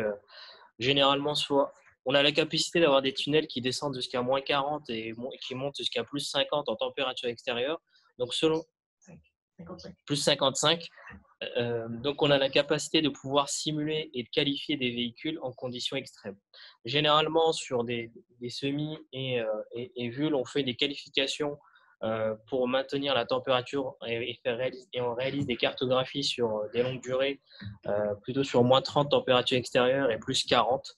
[SPEAKER 2] généralement soit on a la capacité d'avoir des tunnels qui descendent jusqu'à moins 40 et qui montent jusqu'à plus 50 en température extérieure. Donc, selon plus 55. Donc, on a la capacité de pouvoir simuler et de qualifier des véhicules en conditions extrêmes. Généralement, sur des semis et VUL, on fait des qualifications pour maintenir la température et on réalise des cartographies sur des longues durées, plutôt sur moins 30 température extérieure et plus 40.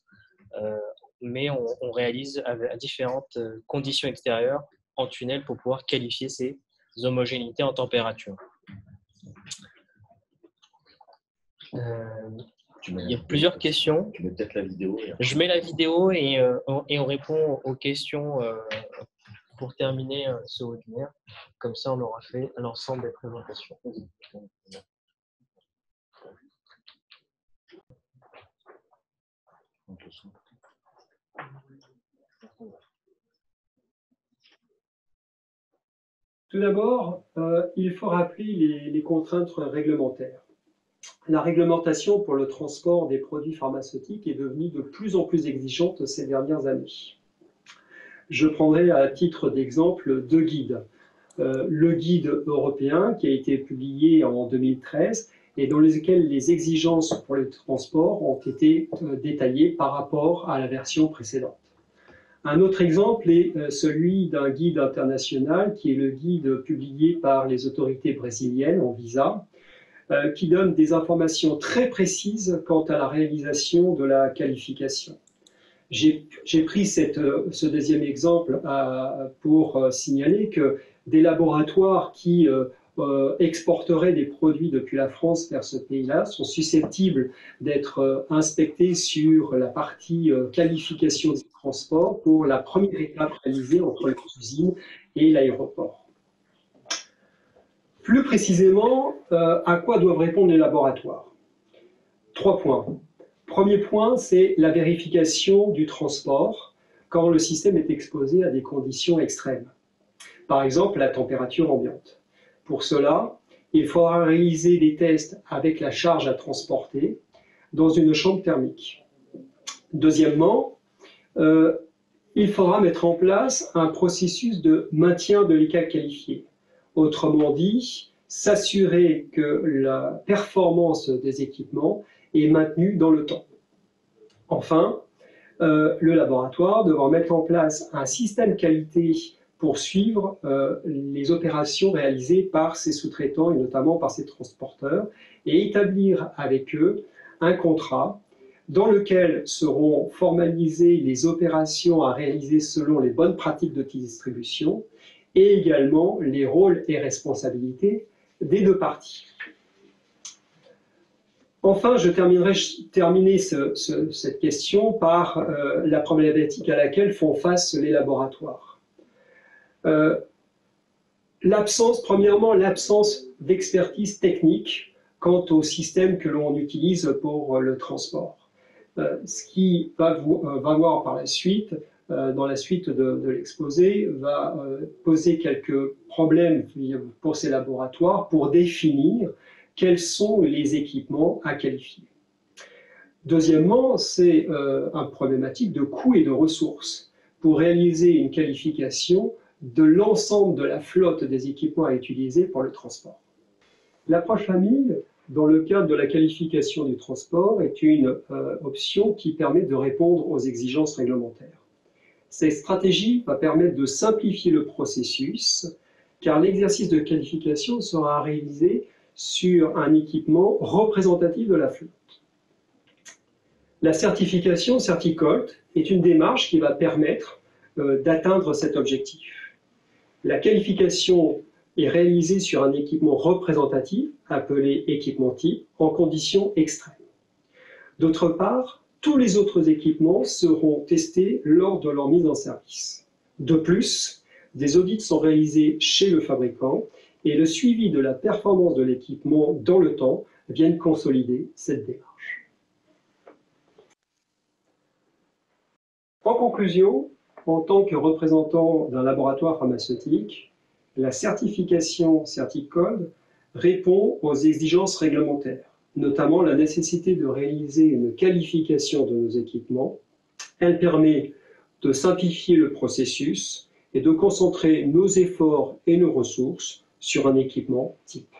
[SPEAKER 2] Mais on réalise à différentes conditions extérieures en tunnel pour pouvoir qualifier ces homogénéités en température. Il y a plusieurs questions.
[SPEAKER 1] Tu mets peut-être la vidéo.
[SPEAKER 2] Je mets la vidéo et on répond aux questions pour terminer ce webinaire. Comme ça, on aura fait l'ensemble des présentations.
[SPEAKER 7] Tout d'abord, il faut rappeler les contraintes réglementaires. La réglementation pour le transport des produits pharmaceutiques est devenue de plus en plus exigeante ces dernières années. Je prendrai à titre d'exemple deux guides. Le guide européen qui a été publié en 2013 et dans lequel les exigences pour le transport ont été détaillées par rapport à la version précédente. Un autre exemple est celui d'un guide international qui est le guide publié par les autorités brésiliennes en visa, qui donne des informations très précises quant à la réalisation de la qualification. J'ai pris ce deuxième exemple pour signaler que des laboratoires qui exporteraient des produits depuis la France vers ce pays-là sont susceptibles d'être inspectés sur la partie qualification du transport pour la première étape réalisée entre l'usine et l'aéroport. Plus précisément, à quoi doivent répondre les laboratoires? 3 points. Premier point, c'est la vérification du transport quand le système est exposé à des conditions extrêmes. Par exemple, la température ambiante. Pour cela, il faudra réaliser des tests avec la charge à transporter dans une chambre thermique. Deuxièmement, il faudra mettre en place un processus de maintien de l'état qualifié. Autrement dit, s'assurer que la performance des équipements est maintenue dans le temps. Enfin, le laboratoire devra mettre en place un système qualité pour suivre les opérations réalisées par ses sous-traitants et notamment par ses transporteurs et établir avec eux un contrat dans lequel seront formalisées les opérations à réaliser selon les bonnes pratiques de distribution et également les rôles et responsabilités des deux parties. Enfin, je terminer cette question par la problématique à laquelle font face les laboratoires. Premièrement, l'absence d'expertise technique quant au système que l'on utilise pour le transport. Ce qui va voir par la suite, dans la suite de l'exposé, va poser quelques problèmes pour ces laboratoires pour définir quels sont les équipements à qualifier. Deuxièmement, c'est une problématique de coûts et de ressources. Pour réaliser une qualification de l'ensemble de la flotte des équipements à utiliser pour le transport. L'approche famille, dans le cadre de la qualification du transport, est une option qui permet de répondre aux exigences réglementaires. Cette stratégie va permettre de simplifier le processus, car l'exercice de qualification sera réalisé sur un équipement représentatif de la flotte. La certification Certicolt est une démarche qui va permettre d'atteindre cet objectif. La qualification est réalisée sur un équipement représentatif, appelé équipement type, en conditions extrêmes. D'autre part, tous les autres équipements seront testés lors de leur mise en service. De plus, des audits sont réalisés chez le fabricant et le suivi de la performance de l'équipement dans le temps vient consolider cette démarche. En conclusion, en tant que représentant d'un laboratoire pharmaceutique, la certification Certicolt répond aux exigences réglementaires, notamment la nécessité de réaliser une qualification de nos équipements. Elle permet de simplifier le processus et de concentrer nos efforts et nos ressources sur un équipement type.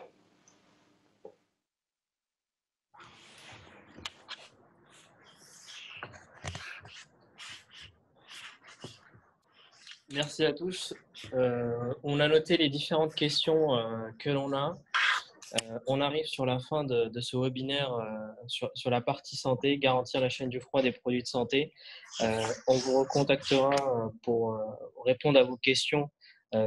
[SPEAKER 2] Merci à tous. On a noté les différentes questions que l'on a. On arrive sur la fin de ce webinaire sur la partie santé, garantir la chaîne du froid des produits de santé. On vous recontactera pour répondre à vos questions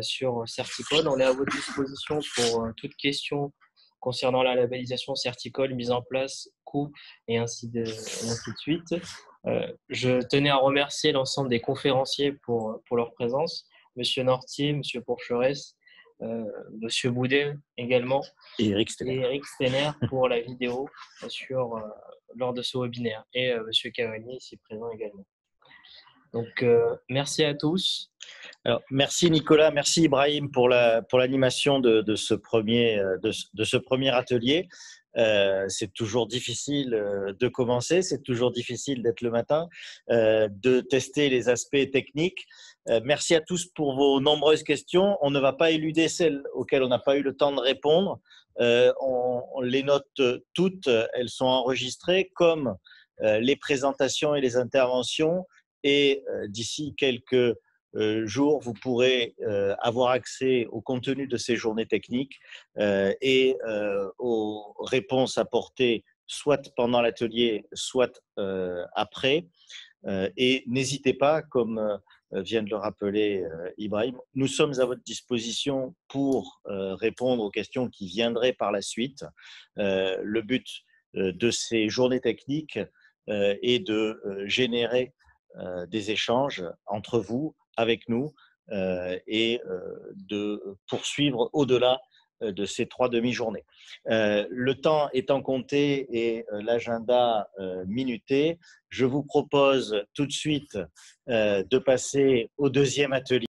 [SPEAKER 2] sur Certicolt. On est à votre disposition pour toute question concernant la labellisation Certicolt, mise en place, coûts et ainsi de suite. Je tenais à remercier l'ensemble des conférenciers pour leur présence, Monsieur Nortier, Monsieur Pourcheresse, Monsieur Boudet également
[SPEAKER 1] et Eric
[SPEAKER 2] Stenner pour la vidéo lors de ce webinaire et Monsieur Cavalier ici présent également. Donc merci à tous.
[SPEAKER 1] Alors, merci Nicolas, merci Ibrahim pour l'animation de ce premier atelier. C'est toujours difficile de commencer, c'est toujours difficile d'être le matin, de tester les aspects techniques. Merci à tous pour vos nombreuses questions. On ne va pas éluder celles auxquelles on n'a pas eu le temps de répondre. On les note toutes, elles sont enregistrées comme les présentations et les interventions. Et d'ici quelques jours, vous pourrez avoir accès au contenu de ces journées techniques et aux réponses apportées soit pendant l'atelier, soit après. Et n'hésitez pas, comme vient de le rappeler Ibrahim, nous sommes à votre disposition pour répondre aux questions qui viendraient par la suite. Le but de ces journées techniques est de générer des échanges entre vous, avec nous, et de poursuivre au-delà de ces 3 demi-journées. Le temps étant compté et l'agenda minuté, je vous propose tout de suite de passer au deuxième atelier.